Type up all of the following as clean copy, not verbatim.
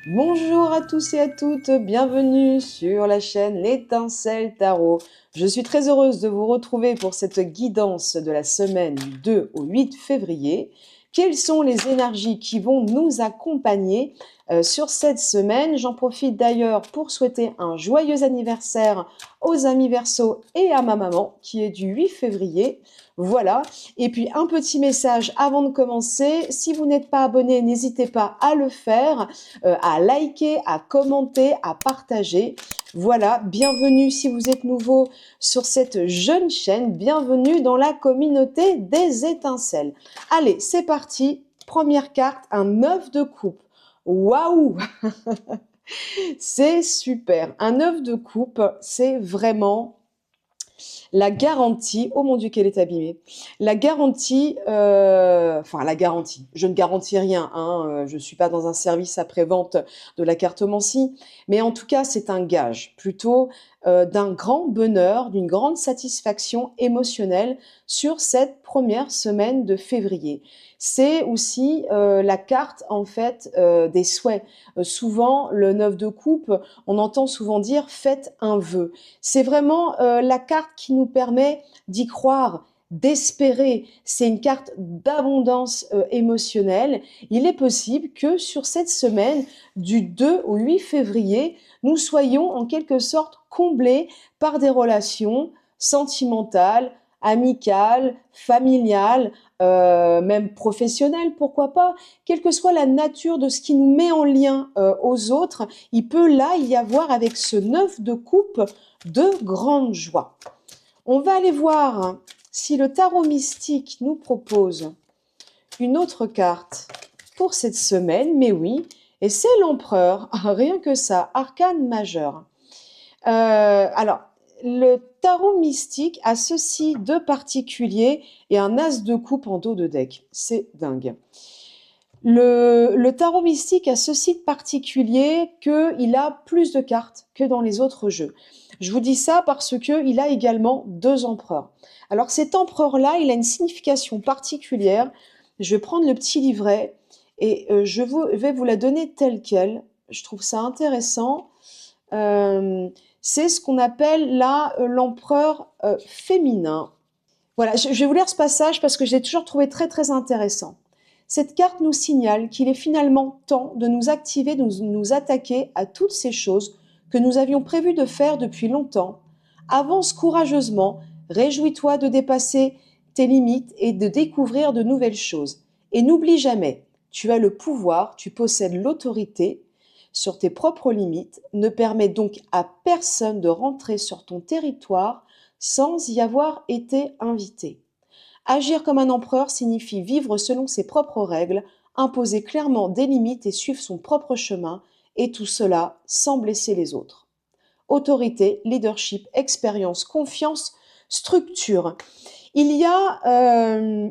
Bonjour à tous et à toutes, bienvenue sur la chaîne L'Étincelle Tarot. Je suis très heureuse de vous retrouver pour cette guidance de la semaine du 2 au 8 février. Quelles sont les énergies qui vont nous accompagner sur cette semaine? J'en profite d'ailleurs pour souhaiter un joyeux anniversaire aux amis Verseau et à ma maman qui est du 8 février. Voilà. Et puis un petit message avant de commencer. Si vous n'êtes pas abonné, n'hésitez pas à le faire, à liker, à commenter, à partager. Voilà, bienvenue si vous êtes nouveau sur cette jeune chaîne, bienvenue dans la communauté des étincelles. Allez, c'est parti. Première carte, un 9 de coupe. Waouh! C'est super. Un 9 de coupe, c'est vraiment la garantie, oh mon Dieu, qu'elle est abîmée. La garantie, la garantie. Je ne garantis rien, hein, je suis pas dans un service après-vente de la cartomancie, mais en tout cas, c'est un gage plutôt d'un grand bonheur, d'une grande satisfaction émotionnelle sur cette première semaine de février. C'est aussi la carte en fait des souhaits. Souvent, le 9 de coupe, on entend souvent dire faites un vœu. C'est vraiment la carte qui nous permet d'y croire, d'espérer. C'est une carte d'abondance émotionnelle. Il est possible que sur cette semaine du 2 au 8 février, nous soyons en quelque sorte comblés par des relations sentimentales, amicales, familiales, même professionnelles, pourquoi pas. Quelle que soit la nature de ce qui nous met en lien aux autres, il peut là y avoir avec ce 9 de coupe de grande joie. On va aller voir si le tarot mystique nous propose une autre carte pour cette semaine, mais oui, et c'est l'empereur, rien que ça, arcane majeur. Alors, le tarot mystique a ceci de particulier et un as de coupe en dos de deck, c'est dingue. Le tarot mystique a ceci de particulier qu'il a plus de cartes que dans les autres jeux. Je vous dis ça parce qu'il a également deux empereurs. Alors cet empereur-là, il a une signification particulière. Je vais prendre le petit livret et vais vous la donner telle quelle. Je trouve ça intéressant. C'est ce qu'on appelle là l'empereur féminin. Voilà, je vais vous lire ce passage parce que je l'ai toujours trouvé très très intéressant. Cette carte nous signale qu'il est finalement temps de nous activer, de nous attaquer à toutes ces choses que nous avions prévu de faire depuis longtemps. Avance courageusement, réjouis-toi de dépasser tes limites et de découvrir de nouvelles choses. Et n'oublie jamais, tu as le pouvoir, tu possèdes l'autorité sur tes propres limites. Ne permets donc à personne de rentrer sur ton territoire sans y avoir été invité. Agir comme un empereur signifie vivre selon ses propres règles, imposer clairement des limites et suivre son propre chemin, et tout cela sans blesser les autres. Autorité, leadership, expérience, confiance, structure. Il y a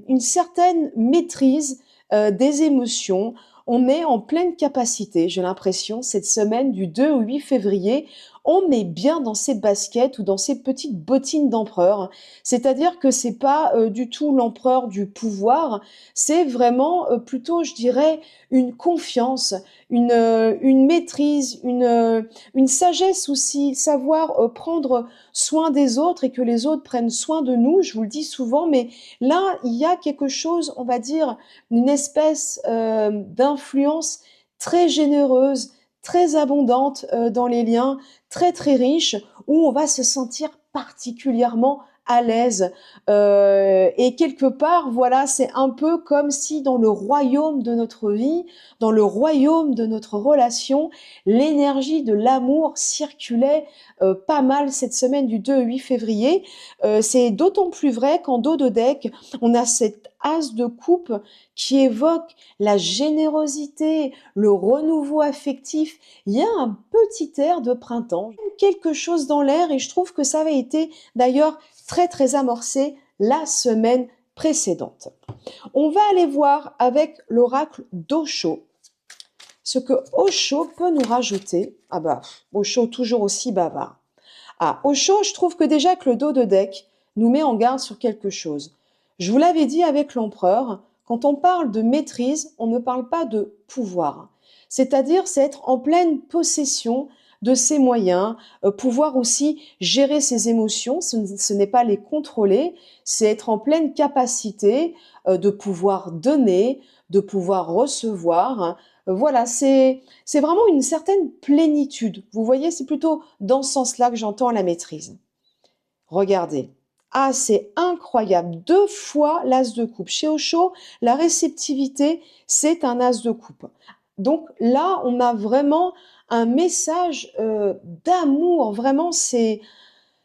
une certaine maîtrise des émotions. On est en pleine capacité, j'ai l'impression, cette semaine du 2 au 8 février, on est bien dans ses baskets ou dans ses petites bottines d'empereur. C'est-à-dire que c'est pas du tout l'empereur du pouvoir, c'est vraiment plutôt, je dirais, une confiance, une maîtrise, une sagesse aussi, savoir prendre soin des autres et que les autres prennent soin de nous. Je vous le dis souvent, mais là, il y a quelque chose, on va dire, une espèce d'influence très généreuse, très abondante dans les liens, très très riche, où on va se sentir particulièrement à l'aise. Et quelque part, voilà, c'est un peu comme si dans le royaume de notre vie, dans le royaume de notre relation, l'énergie de l'amour circulait pas mal cette semaine du 2 au 8 février. C'est d'autant plus vrai qu'en dos de deck, on a cet as de coupe qui évoque la générosité, le renouveau affectif. Il y a un petit air de printemps, quelque chose dans l'air, et je trouve que ça avait été d'ailleurs très très amorcé la semaine précédente. On va aller voir avec l'oracle d'Osho ce que Osho peut nous rajouter. Ah bah, Osho toujours aussi bavard. Ah, Osho, je trouve que déjà que le dos de deck nous met en garde sur quelque chose. Je vous l'avais dit avec l'empereur, quand on parle de maîtrise, on ne parle pas de pouvoir. C'est-à-dire, c'est être en pleine possession de ses moyens, pouvoir aussi gérer ses émotions, ce n'est pas les contrôler, c'est être en pleine capacité de pouvoir donner, de pouvoir recevoir, hein. Voilà, c'est vraiment une certaine plénitude. Vous voyez, c'est plutôt dans ce sens-là que j'entends la maîtrise. Regardez. Ah, c'est incroyable. 2 fois l'as de coupe. Chez Osho, la réceptivité, c'est un as de coupe. Donc là, on a vraiment un message d'amour. Vraiment, c'est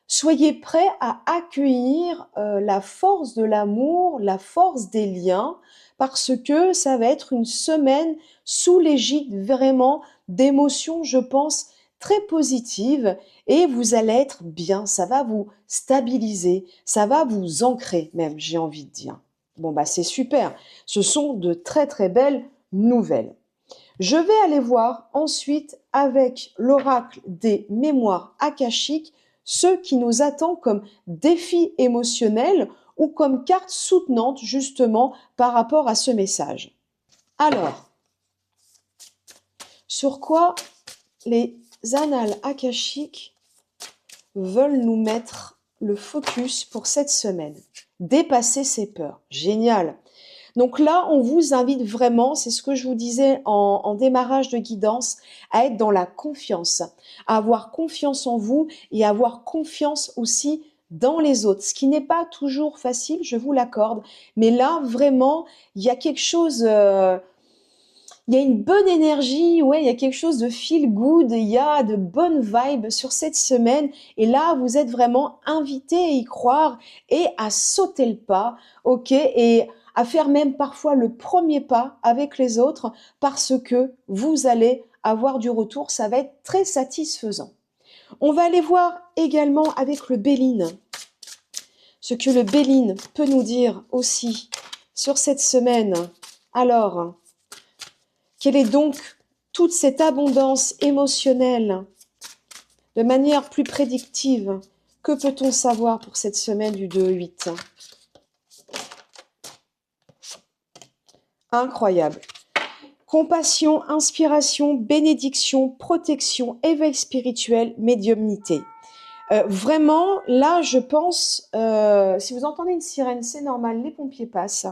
soyez prêts à accueillir la force de l'amour, la force des liens, parce que ça va être une semaine sous l'égide vraiment d'émotions, je pense, très positives et vous allez être bien, ça va vous stabiliser, ça va vous ancrer même, j'ai envie de dire. Bon, bah c'est super, ce sont de très très belles nouvelles. Je vais aller voir ensuite avec l'oracle des mémoires akashiques ce qui nous attend comme défi émotionnel ou comme carte soutenante justement par rapport à ce message. Alors, sur quoi les annales akashiques veulent nous mettre le focus pour cette semaine? Dépasser ses peurs. Génial. Donc là, on vous invite vraiment, c'est ce que je vous disais en démarrage de guidance, à être dans la confiance, à avoir confiance en vous et à avoir confiance aussi dans les autres, ce qui n'est pas toujours facile, je vous l'accorde, mais là, vraiment, il y a quelque chose, il y a une bonne énergie, ouais, il y a quelque chose de feel good, il y a de bonnes vibes sur cette semaine, et là, vous êtes vraiment invité à y croire et à sauter le pas, ok, et à faire même parfois le premier pas avec les autres parce que vous allez avoir du retour, ça va être très satisfaisant. On va aller voir également avec le Béline, ce que le Béline peut nous dire aussi sur cette semaine. Alors, quelle est donc toute cette abondance émotionnelle de manière plus prédictive? Que peut-on savoir pour cette semaine du 2 au 8? Incroyable. Compassion, inspiration, bénédiction, protection, éveil spirituel, médiumnité. Vraiment, là, je pense, si vous entendez une sirène, c'est normal, les pompiers passent.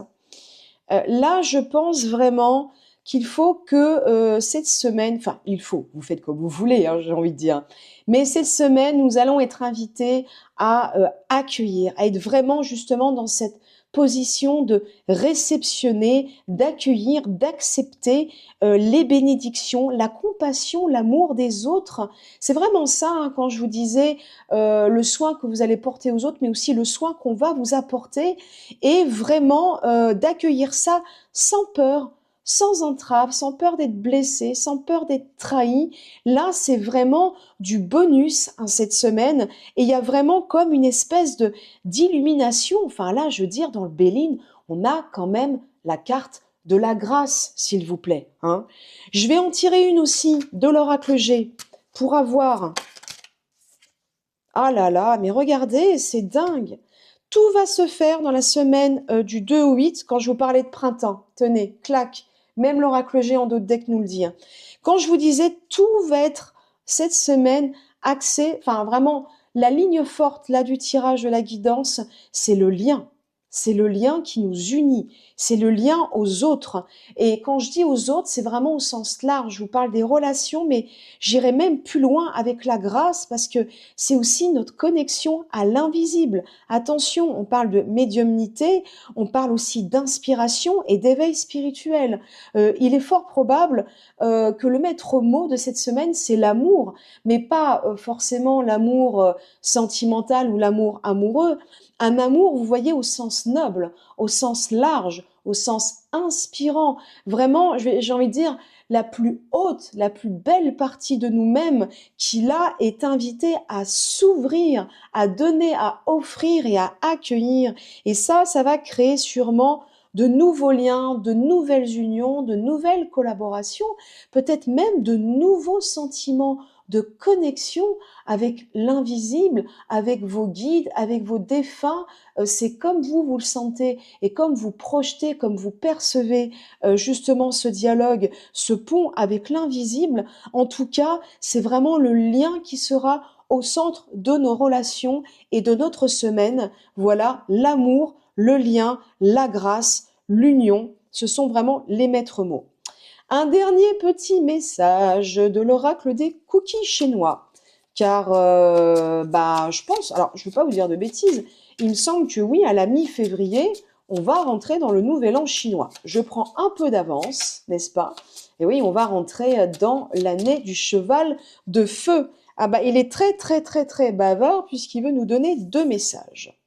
Là, je pense vraiment qu'il faut que cette semaine, enfin, il faut, vous faites comme vous voulez, hein, j'ai envie de dire, mais cette semaine, nous allons être invités à accueillir, à être vraiment justement dans cette position de réceptionner, d'accueillir, d'accepter les bénédictions, la compassion, l'amour des autres. C'est vraiment ça, hein, quand je vous disais le soin que vous allez porter aux autres, mais aussi le soin qu'on va vous apporter, et vraiment d'accueillir ça sans peur, sans entrave, sans peur d'être blessé, sans peur d'être trahi. Là, c'est vraiment du bonus, hein, cette semaine, et il y a vraiment comme une espèce de d'illumination. Enfin là, je veux dire, dans le Béline, on a quand même la carte de la grâce, s'il vous plaît, hein. Je vais en tirer une aussi de l'oracle G pour avoir... Ah là là, mais regardez, c'est dingue. Tout va se faire dans la semaine du 2 au 8, quand je vous parlais de printemps. Tenez, clac, même l'oracle G en d'autres decks nous le dit, hein. Quand je vous disais, tout va être cette semaine axé, enfin vraiment, la ligne forte là du tirage de la guidance, c'est le lien. C'est le lien qui nous unit, c'est le lien aux autres. Et quand je dis aux autres, c'est vraiment au sens large. Je vous parle des relations, mais j'irai même plus loin avec la grâce parce que c'est aussi notre connexion à l'invisible. Attention, on parle de médiumnité, on parle aussi d'inspiration et d'éveil spirituel. Il est fort probable que le maître mot de cette semaine, c'est l'amour, mais pas forcément l'amour sentimental ou l'amour amoureux. Un amour, vous voyez, au sens noble, au sens large, au sens inspirant. Vraiment, j'ai envie de dire, la plus haute, la plus belle partie de nous-mêmes qui là est invitée à s'ouvrir, à donner, à offrir et à accueillir. Et ça va créer sûrement de nouveaux liens, de nouvelles unions, de nouvelles collaborations, peut-être même de nouveaux sentiments de connexion avec l'invisible, avec vos guides, avec vos défunts. C'est comme vous le sentez et comme vous projetez, comme vous percevez justement ce dialogue, ce pont avec l'invisible. En tout cas, c'est vraiment le lien qui sera au centre de nos relations et de notre semaine. Voilà, l'amour, le lien, la grâce, l'union, ce sont vraiment les maîtres mots. Un dernier petit message de l'oracle des cookies chinois, car je pense, alors je ne veux pas vous dire de bêtises, il me semble que oui, à la mi-février, on va rentrer dans le nouvel an chinois. Je prends un peu d'avance, n'est-ce pas? Et oui, on va rentrer dans l'année du cheval de feu. Ah bah, il est très très très très bavard puisqu'il veut nous donner 2 messages.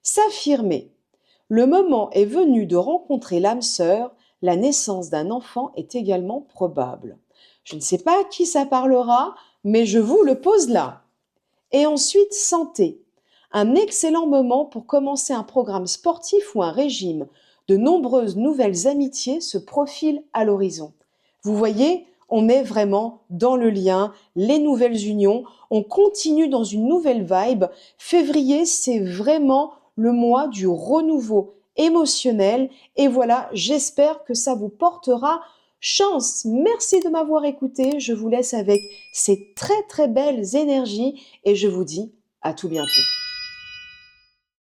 S'affirmer. Le moment est venu de rencontrer l'âme sœur, la naissance d'un enfant est également probable. Je ne sais pas à qui ça parlera, mais je vous le pose là. Et ensuite, santé. Un excellent moment pour commencer un programme sportif ou un régime. De nombreuses nouvelles amitiés se profilent à l'horizon. Vous voyez, on est vraiment dans le lien, les nouvelles unions, on continue dans une nouvelle vibe. Février, c'est vraiment le mois du renouveau émotionnel. Et voilà, j'espère que ça vous portera chance. Merci de m'avoir écouté. Je vous laisse avec ces très très belles énergies et je vous dis à tout bientôt.